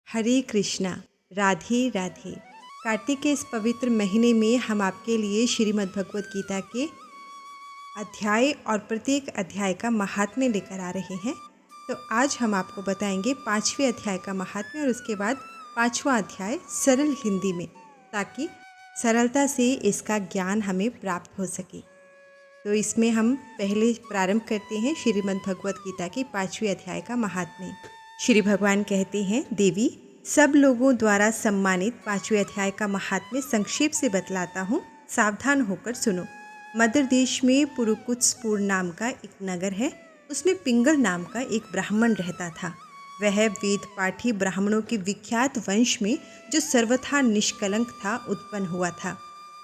हरे कृष्णा, राधे राधे। कार्तिक के इस पवित्र महीने में हम आपके लिए श्रीमद् भगवत गीता के अध्याय और प्रत्येक अध्याय का महात्म्य लेकर आ रहे हैं। तो आज हम आपको बताएंगे 5वें अध्याय का महात्म्य और उसके बाद 5वां अध्याय सरल हिंदी में, ताकि सरलता से इसका ज्ञान हमें प्राप्त हो सके। तो इसमें हम पहले प्रारंभ करते हैं श्रीमद् भगवत गीता के 5वें अध्याय का महात्म्य। श्री भगवान कहते हैं, देवी सब लोगों द्वारा सम्मानित 5वें अध्याय का महात्म्य संक्षेप से बतलाता हूँ, सावधान होकर सुनो। मध्य देश में पुरुकुत्सपुर नाम का एक नगर है। उसमें पिंगल नाम का एक ब्राह्मण रहता था। वह वेद पाठी ब्राह्मणों के विख्यात वंश में जो सर्वथा निष्कलंक था उत्पन्न हुआ था,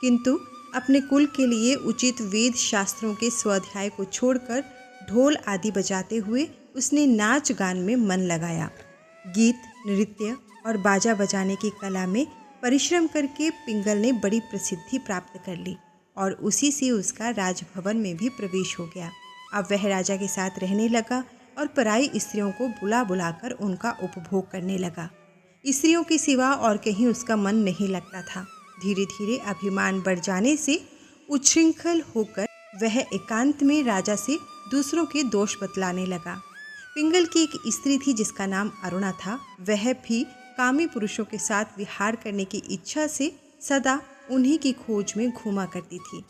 किंतु अपने कुल के लिए उचित वेद शास्त्रों के स्वाध्याय को छोड़कर ढोल आदि बजाते हुए उसने नाच गान में मन लगाया। गीत, नृत्य और बाजा बजाने की कला में परिश्रम करके पिंगल ने बड़ी प्रसिद्धि प्राप्त कर ली और उसी से उसका राजभवन में भी प्रवेश हो गया। अब वह राजा के साथ रहने लगा और पराई स्त्रियों को बुला बुलाकर उनका उपभोग करने लगा। स्त्रियों के सिवा और कहीं उसका मन नहीं लगता था। धीरे धीरे अभिमान बढ़ जाने से उच्छृंखल होकर वह एकांत में राजा से दूसरों के दोष बतलाने लगा। पिंगल की एक स्त्री थी जिसका नाम अरुणा था। वह भी कामी पुरुषों के साथ विहार करने की इच्छा से सदा उन्हीं की खोज में घूमा करती थी।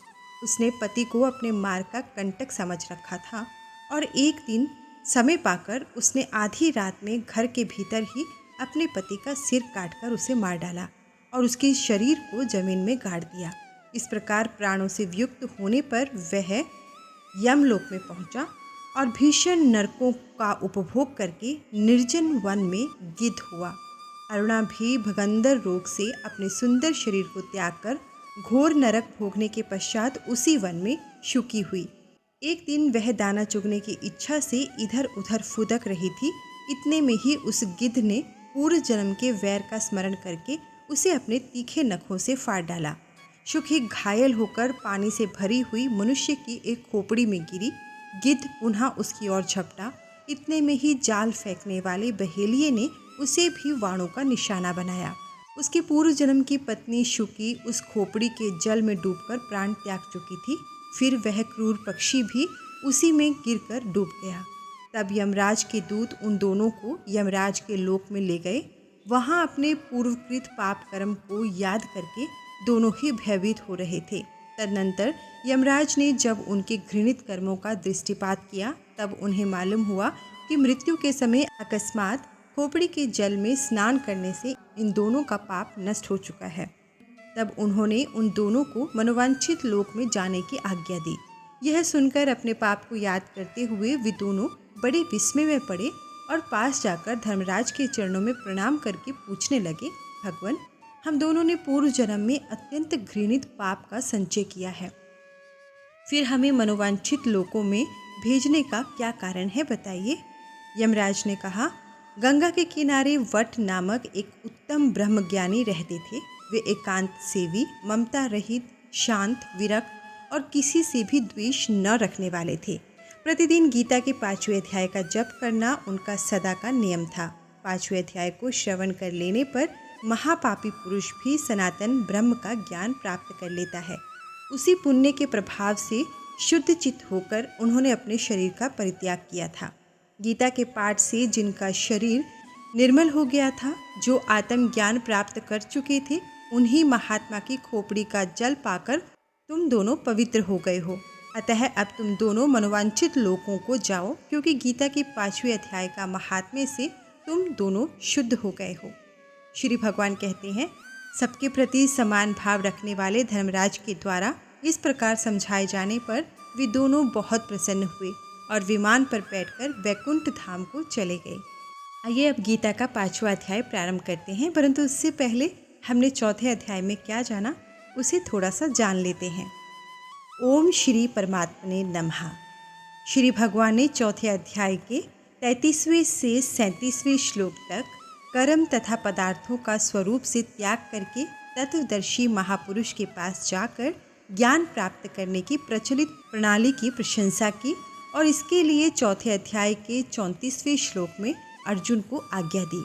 उसने पति को अपने मार्ग का कंटक समझ रखा था और एक दिन समय पाकर उसने आधी रात में घर के भीतर ही अपने पति का सिर काटकर उसे मार डाला और उसके शरीर को जमीन में गाड़ दिया। इस प्रकार प्राणों से वियुक्त होने पर वह यमलोक में पहुंचा और भीषण नरकों का उपभोग करके निर्जन वन में गिद्ध हुआ। अरुणा भी भगंदर रोग से अपने सुंदर शरीर को त्याग कर घोर नरक भोगने के पश्चात उसी वन में शुकी हुई। एक दिन वह दाना चुगने की इच्छा से इधर उधर फुदक रही थी। इतने में ही उस गिद्ध ने पूर्व जन्म के वैर का स्मरण करके उसे अपने तीखे नखों से फाड़ डाला। शुकी घायल होकर पानी से भरी हुई मनुष्य की एक खोपड़ी में गिरी। गिद्ध पुनः उसकी ओर झपटा। इतने में ही जाल फेंकने वाले बहेलिये ने उसे भी वाणों का निशाना बनाया। उसकी पूर्व जन्म की पत्नी शुकी उस खोपड़ी के जल में डूबकर प्राण त्याग चुकी थी। फिर वह क्रूर पक्षी भी उसी में गिरकर डूब गया। तब यमराज के दूत उन दोनों को यमराज के लोक में ले गए। वहां अपने पूर्वकृत पाप कर्म को याद करके दोनों ही भयभीत हो रहे थे। तदनंतर यमराज ने जब उनके घृणित कर्मों का दृष्टिपात किया, तब उन्हें मालूम हुआ कि मृत्यु के समय अकस्मात खोपड़ी के जल में स्नान करने से इन दोनों का पाप नष्ट हो चुका है। तब उन्होंने उन दोनों को मनोवांछित लोक में जाने की आज्ञा दी। यह सुनकर अपने पाप को याद करते हुए वे दोनों बड़े विस्मय में पड़े और पास जाकर धर्मराज के चरणों में प्रणाम करके पूछने लगे, भगवान, हम दोनों ने पूर्व जन्म में अत्यंत घृणित पाप का संचय किया है, फिर हमें मनोवांछित लोकों में भेजने का क्या कारण है, बताइए। यमराज ने कहा, गंगा के किनारे वट नामक एक उत्तम ब्रह्मज्ञानी रहते थे। वे एकांत सेवी, ममता रहित, शांत, विरक्त और किसी से भी द्वेष न रखने वाले थे। प्रतिदिन गीता के 5वें अध्याय का जप करना उनका सदा का नियम था। 5वें अध्याय को श्रवण कर लेने पर महापापी पुरुष भी सनातन ब्रह्म का ज्ञान प्राप्त कर लेता है। उसी पुण्य के प्रभाव से शुद्ध चित्त होकर उन्होंने अपने शरीर का परित्याग किया था। गीता के पाठ से जिनका शरीर निर्मल हो गया था, जो आत्म ज्ञान प्राप्त कर चुके थे, उन्हीं महात्मा की खोपड़ी का जल पाकर तुम दोनों पवित्र हो गए हो। अतः अब तुम दोनों मनोवांछित लोकों को जाओ, क्योंकि गीता के 5वें अध्याय का महात्म्य से तुम दोनों शुद्ध हो गए हो। श्री भगवान कहते हैं, सबके प्रति समान भाव रखने वाले धर्मराज के द्वारा इस प्रकार समझाए जाने पर वे दोनों बहुत प्रसन्न हुए और विमान पर बैठकर वैकुंठ धाम को चले गए। आइए अब गीता का 5वां अध्याय प्रारंभ करते हैं, परंतु उससे पहले हमने चौथे अध्याय में क्या जाना उसे थोड़ा सा जान लेते हैं। ओम श्री परमात्मने नमः। श्री भगवान ने चौथे अध्याय के 33वें से 37वें श्लोक तक कर्म तथा पदार्थों का स्वरूप से त्याग करके तत्वदर्शी महापुरुष के पास जाकर ज्ञान प्राप्त करने की प्रचलित प्रणाली की प्रशंसा की और इसके लिए चौथे अध्याय के 34वें श्लोक में अर्जुन को आज्ञा दी।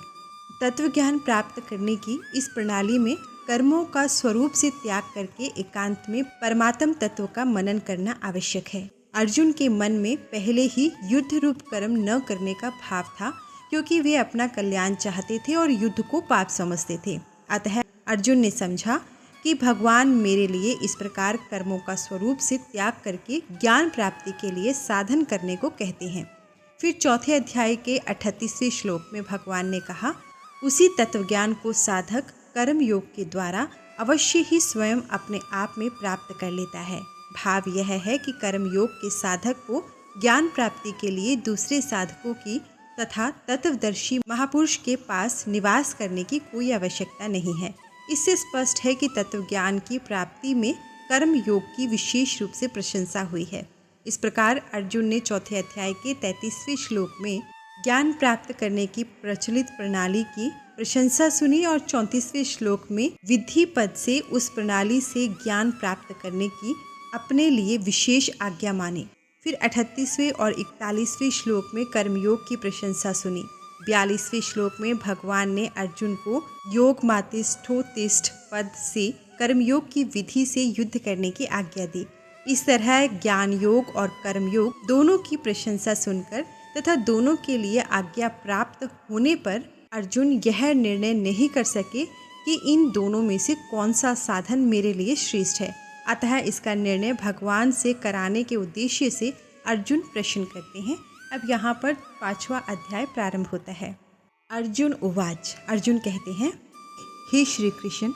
तत्व ज्ञान प्राप्त करने की इस प्रणाली में कर्मों का स्वरूप से त्याग करके एकांत में परमात्म तत्व का मनन करना आवश्यक है। अर्जुन के मन में पहले ही युद्ध रूप कर्म न करने का भाव था, क्योंकि वे अपना कल्याण चाहते थे और युद्ध को पाप समझते थे। अतः अर्जुन ने समझा कि भगवान मेरे लिए इस प्रकार कर्मों का स्वरूप से त्याग करके ज्ञान प्राप्ति के लिए साधन करने को कहते हैं। फिर चौथे अध्याय के 38वें श्लोक में भगवान ने कहा, उसी तत्वज्ञान को साधक कर्म योग के द्वारा अवश्य ही स्वयं अपने आप में प्राप्त कर लेता है। भाव यह है कि कर्म योग के साधक को ज्ञान प्राप्ति के लिए दूसरे साधकों की तथा तत्वदर्शी महापुरुष के पास निवास करने की कोई आवश्यकता नहीं है। इससे स्पष्ट है कि तत्व ज्ञान की प्राप्ति में कर्म योग की विशेष रूप से प्रशंसा हुई है। इस प्रकार अर्जुन ने चौथे अध्याय के 33वें श्लोक में ज्ञान प्राप्त करने की प्रचलित प्रणाली की प्रशंसा सुनी और 34वें श्लोक में विधि पद से उस प्रणाली से ज्ञान प्राप्त करने की अपने लिए विशेष आज्ञा मानी। फिर 38वें और 41वें श्लोक में कर्मयोग की प्रशंसा सुनी। 42वें श्लोक में भगवान ने अर्जुन को योग मातिष्ठोत्तिष्ठ पद से कर्मयोग की विधि से युद्ध करने की आज्ञा दी। इस तरह ज्ञान योग और कर्म योग दोनों की प्रशंसा सुनकर तथा दोनों के लिए आज्ञा प्राप्त होने पर अर्जुन यह निर्णय नहीं कर सके कि इन दोनों में से कौन सा साधन मेरे लिए श्रेष्ठ है। अतः इसका निर्णय भगवान से कराने के उद्देश्य से अर्जुन प्रश्न करते हैं। अब यहाँ पर 5वां अध्याय प्रारंभ होता है। अर्जुन उवाच, अर्जुन कहते हैं, हे श्री कृष्ण,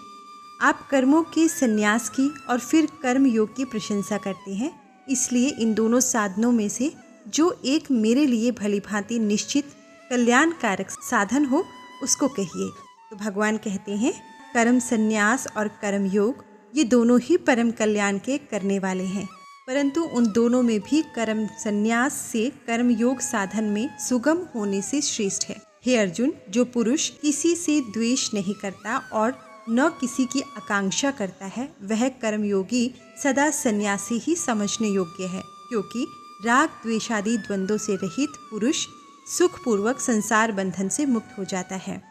आप कर्मों के संन्यास की और फिर कर्म योग की प्रशंसा करते हैं, इसलिए इन दोनों साधनों में से जो एक मेरे लिए भली भांति निश्चित कल्याणकारक साधन हो उसको कहिए। तो भगवान कहते हैं, कर्म संन्यास और कर्म योग ये दोनों ही परम कल्याण के करने वाले हैं, परंतु उन दोनों में भी कर्म संन्यास से कर्म योग साधन में सुगम होने से श्रेष्ठ है। हे अर्जुन, जो पुरुष किसी से द्वेष नहीं करता और न किसी की आकांक्षा करता है, वह कर्मयोगी सदा सन्यासी ही समझने योग्य है, क्योंकि राग द्वेषादि द्वंद्वों से रहित पुरुष सुखपूर्वक संसार बंधन से मुक्त हो जाता है।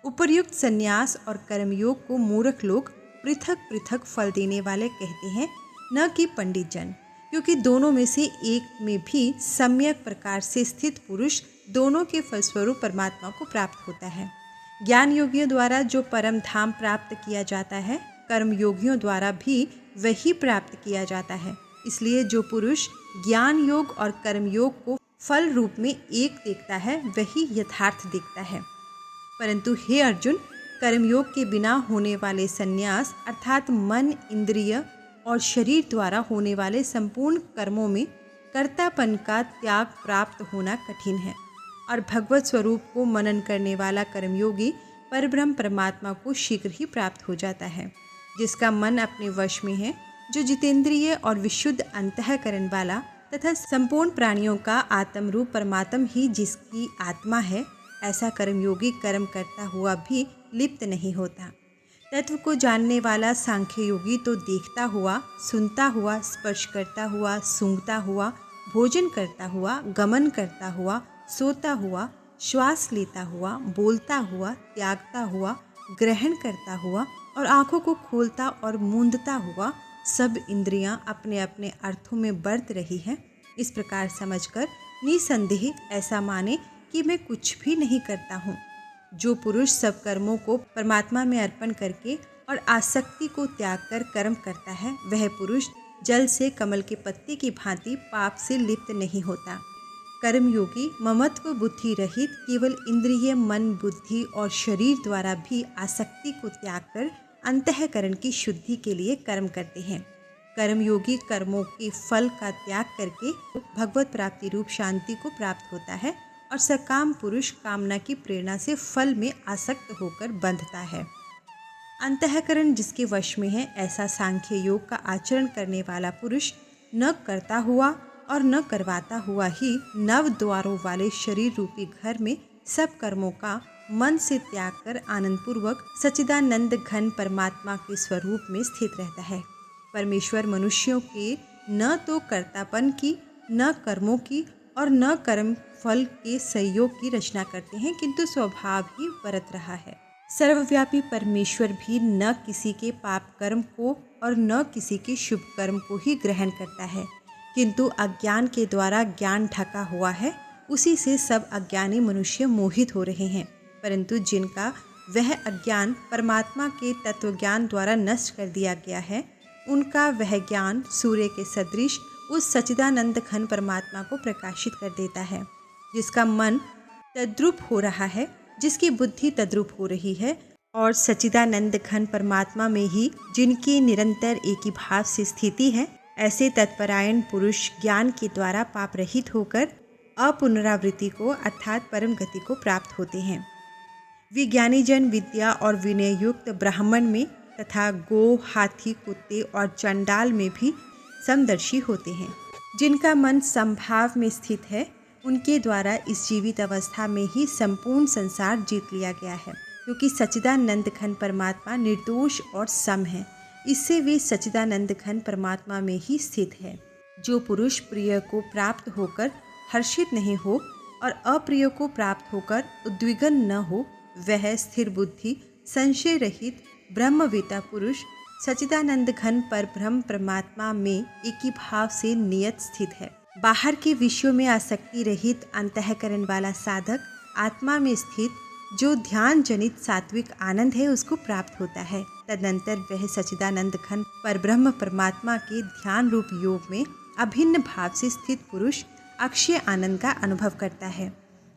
उपर्युक्त संन्यास और कर्मयोग को मूर्ख लोग पृथक पृथक फल देने वाले कहते हैं, न कि पंडित जन, क्योंकि दोनों में से एक में भी सम्यक प्रकार से स्थित पुरुष दोनों के फलस्वरूप परमात्मा को प्राप्त होता है। ज्ञान योगियों द्वारा जो परम धाम प्राप्त किया जाता है, कर्म योगियों द्वारा भी वही प्राप्त किया जाता है। इसलिए जो पुरुष ज्ञान योग और कर्म योग को फल रूप में एक देखता है, वही यथार्थ देखता है। परंतु हे अर्जुन, कर्मयोग के बिना होने वाले संन्यास अर्थात मन, इंद्रिय और शरीर द्वारा होने वाले संपूर्ण कर्मों में कर्तापन का त्याग प्राप्त होना कठिन है, और भगवत स्वरूप को मनन करने वाला कर्मयोगी परब्रह्म परमात्मा को शीघ्र ही प्राप्त हो जाता है। जिसका मन अपने वश में है, जो जितेंद्रिय और विशुद्ध अंतःकरण वाला तथा संपूर्ण प्राणियों का आत्म रूप परमात्म ही जिसकी आत्मा है, ऐसा कर्मयोगी कर्म करता हुआ भी लिप्त नहीं होता। तत्व को जानने वाला सांख्य योगी तो देखता हुआ, सुनता हुआ, स्पर्श करता हुआ, सूंघता हुआ, भोजन करता हुआ, गमन करता हुआ, सोता हुआ, श्वास लेता हुआ, बोलता हुआ, त्यागता हुआ, ग्रहण करता हुआ और आँखों को खोलता और मूंदता हुआ सब इंद्रियां अपने अपने अर्थों में बरत रही हैं, इस प्रकार समझकर निसंदेह ऐसा माने कि मैं कुछ भी नहीं करता हूँ। जो पुरुष सब कर्मों को परमात्मा में अर्पण करके और आसक्ति को त्याग कर कर्म करता है, वह पुरुष जल से कमल के पत्ते की भांति पाप से लिप्त नहीं होता। कर्मयोगी ममत्व बुद्धि रहित केवल इंद्रिय, मन, बुद्धि और शरीर द्वारा भी आसक्ति को त्याग कर अंतःकरण की शुद्धि के लिए कर्म करते हैं। कर्मयोगी कर्मों के फल का त्याग करके भगवत प्राप्ति रूप शांति को प्राप्त होता है, और सकाम पुरुष कामना की प्रेरणा से फल में आसक्त होकर बंधता है। अंतःकरण जिसके वश में है, ऐसा सांख्य योग का आचरण करने वाला पुरुष न करता हुआ और न करवाता हुआ ही नव द्वारों वाले शरीर रूपी घर में सब कर्मों का मन से त्याग कर आनंदपूर्वक सच्चिदानंद घन परमात्मा के स्वरूप में स्थित रहता है। परमेश्वर मनुष्यों के न तो कर्तापन की, न कर्मों की और न कर्म फल के संयोग की रचना करते हैं, किंतु स्वभाव ही बरत रहा है। सर्वव्यापी परमेश्वर भी न किसी के पाप कर्म को और न किसी के शुभ कर्म को ही ग्रहण करता है, किंतु अज्ञान के द्वारा ज्ञान ढका हुआ है, उसी से सब अज्ञानी मनुष्य मोहित हो रहे हैं। परंतु जिनका वह अज्ञान परमात्मा के तत्वज्ञान द्वारा नष्ट कर दिया गया है, उनका वह ज्ञान सूर्य के सदृश उस सच्चिदानंद घन परमात्मा को प्रकाशित कर देता है। जिसका मन तद्रूप हो रहा है, जिसकी बुद्धि तद्रूप हो रही है, और सच्चिदानंद घन परमात्मा में ही जिनकी निरंतर एक ही भाव से स्थिति है, ऐसे तत्परायण पुरुष ज्ञान के द्वारा पाप रहित होकर अपुनरावृत्ति को अर्थात परम गति को प्राप्त होते हैं। विज्ञानी जन विद्या और विनय युक्त ब्राह्मण में तथा गो, हाथी, कुत्ते और चंडाल में भी समदर्शी होते हैं। जिनका मन संभाव में स्थित है, उनके द्वारा इस जीवित अवस्था में ही संपूर्ण संसार जीत लिया गया है, क्योंकि सच्चिदानंद घन परमात्मा निर्दोष और सम है। इससे वे सच्चिदानंद घन परमात्मा में ही स्थित है। जो पुरुष प्रिय को प्राप्त होकर हर्षित नहीं हो और अप्रिय को प्राप्त होकर उद्विग्न न हो, वह स्थिर बुद्धि, संशय रहित ब्रह्मवेता पुरुष सच्चिदानंद घन पर ब्रह्म परमात्मा में एक ही भाव से नियत स्थित है। बाहर के विषयों में आसक्ति रहित अंतःकरण वाला साधक आत्मा में स्थित जो ध्यान जनित सात्विक आनंद है, उसको प्राप्त होता है। तदनंतर वह सच्चिदानंद घन पर ब्रह्म परमात्मा के ध्यान रूप योग में अभिन्न भाव से स्थित पुरुष अक्षय आनंद का अनुभव करता है।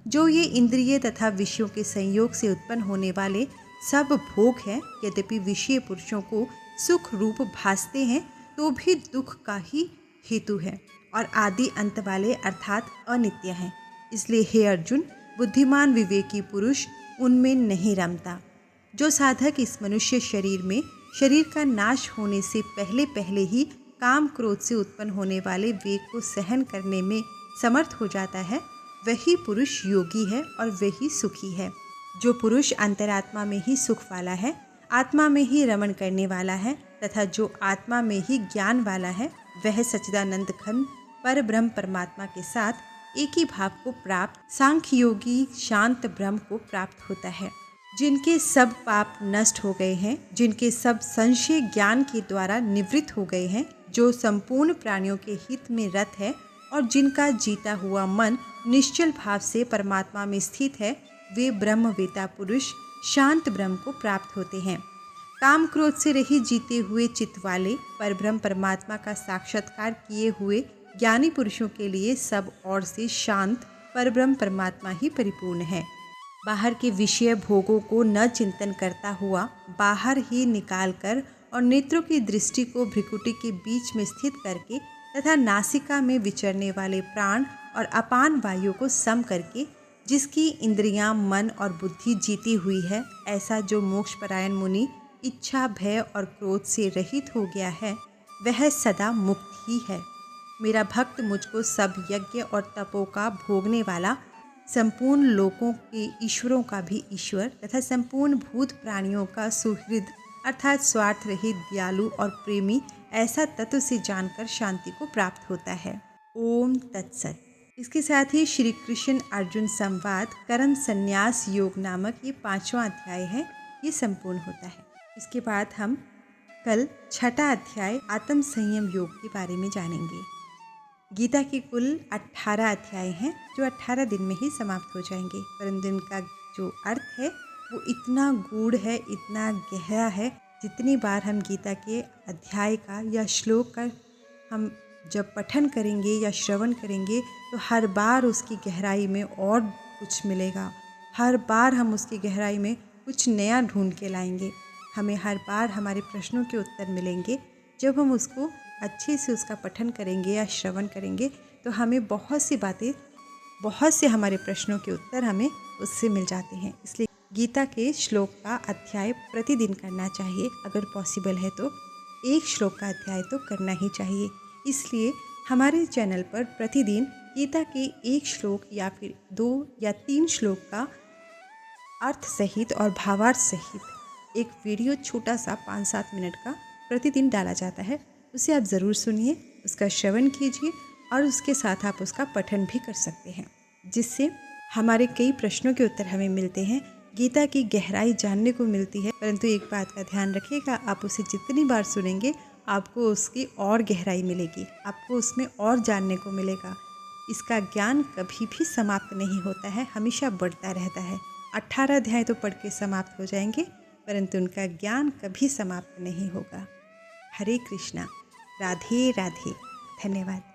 जो ये इंद्रिय तथा विषयों के संयोग से उत्पन्न होने वाले सब भोग हैं, यद्यपि विषय पुरुषों को सुख रूप भासते हैं, तो भी दुख का ही हेतु है और आदि अंत वाले अर्थात अनित्य हैं। इसलिए हे अर्जुन, बुद्धिमान विवेकी पुरुष उनमें नहीं रमता। जो साधक इस मनुष्य शरीर में शरीर का नाश होने से पहले पहले ही काम क्रोध से उत्पन्न होने वाले वेग को सहन करने में समर्थ हो जाता है, वही पुरुष योगी है और वही सुखी है। जो पुरुष अंतरात्मा में ही सुख वाला है, आत्मा में ही रमण करने वाला है तथा जो आत्मा में ही ज्ञान वाला है, वह सच्चिदानंद घन पर ब्रह्म परमात्मा के साथ एक ही भाव को प्राप्त सांख्य योगी शांत ब्रह्म को प्राप्त होता है। जिनके सब पाप नष्ट हो गए हैं, जिनके सब संशय ज्ञान के द्वारा निवृत्त हो गए हैं, जो संपूर्ण प्राणियों के हित में रत है और जिनका जीता हुआ मन निश्चल भाव से परमात्मा में स्थित है, वे ब्रह्मवेता पुरुष शांत ब्रह्म को प्राप्त होते हैं। काम क्रोध से रहित जीते हुए चित्त वाले परब्रह्म परमात्मा का साक्षात्कार किए हुए ज्ञानी पुरुषों के लिए सब ओर से शांत परब्रह्म परमात्मा ही परिपूर्ण है। बाहर के विषय भोगों को न चिंतन करता हुआ बाहर ही निकालकर और नेत्रों की दृष्टि को भ्रिकुटी के बीच में स्थित करके तथा नासिका में विचरने वाले प्राण और अपान वायु को सम करके जिसकी इंद्रियां, मन और बुद्धि जीती हुई है, ऐसा जो मोक्षपरायण मुनि इच्छा, भय और क्रोध से रहित हो गया है, वह सदा मुक्त ही है। मेरा भक्त मुझको सब यज्ञ और तपों का भोगने वाला, संपूर्ण लोकों के ईश्वरों का भी ईश्वर तथा संपूर्ण भूत प्राणियों का सुहृद अर्थात स्वार्थ रहित, दयालु और प्रेमी ऐसा तत्व से जानकर शांति को प्राप्त होता है। ओम तत्सत। इसके साथ ही श्री कृष्ण अर्जुन संवाद कर्म संन्यास योग नामक ये 5वां अध्याय है, ये संपूर्ण होता है। इसके बाद हम कल 6ठा अध्याय आत्म संयम योग के बारे में जानेंगे। गीता के कुल 18 अध्याय हैं, जो 18 दिन में ही समाप्त हो जाएंगे, परंतु इनका जो अर्थ है वो इतना गूढ़ है, इतना गहरा है। जितनी बार हम गीता के अध्याय का या श्लोक का हम जब पठन करेंगे या श्रवण करेंगे, तो हर बार उसकी गहराई में और कुछ मिलेगा। हर बार हम उसकी गहराई में कुछ नया ढूंढ के लाएंगे। हमें हर बार हमारे प्रश्नों के उत्तर मिलेंगे। जब हम उसको अच्छे से उसका पठन करेंगे या श्रवण करेंगे, तो हमें बहुत सी बातें, बहुत से हमारे प्रश्नों के उत्तर हमें उससे मिल जाते हैं। इसलिए गीता के श्लोक का अध्याय प्रतिदिन करना चाहिए। अगर पॉसिबल है तो एक श्लोक का अध्याय तो करना ही चाहिए। इसलिए हमारे चैनल पर प्रतिदिन गीता के एक श्लोक या फिर 2 या 3 श्लोक का अर्थ सहित और भावार्थ सहित एक वीडियो छोटा सा 5-7 मिनट का प्रतिदिन डाला जाता है। उसे आप ज़रूर सुनिए, उसका श्रवण कीजिए और उसके साथ आप उसका पठन भी कर सकते हैं, जिससे हमारे कई प्रश्नों के उत्तर हमें मिलते हैं, गीता की गहराई जानने को मिलती है। परंतु एक बात का ध्यान रखिएगा, आप उसे जितनी बार सुनेंगे आपको उसकी और गहराई मिलेगी, आपको उसमें और जानने को मिलेगा। इसका ज्ञान कभी भी समाप्त नहीं होता है, हमेशा बढ़ता रहता है। 18 अध्याय तो पढ़ के समाप्त हो जाएंगे, परंतु उनका ज्ञान कभी समाप्त नहीं होगा। हरे कृष्णा, राधे राधे, धन्यवाद।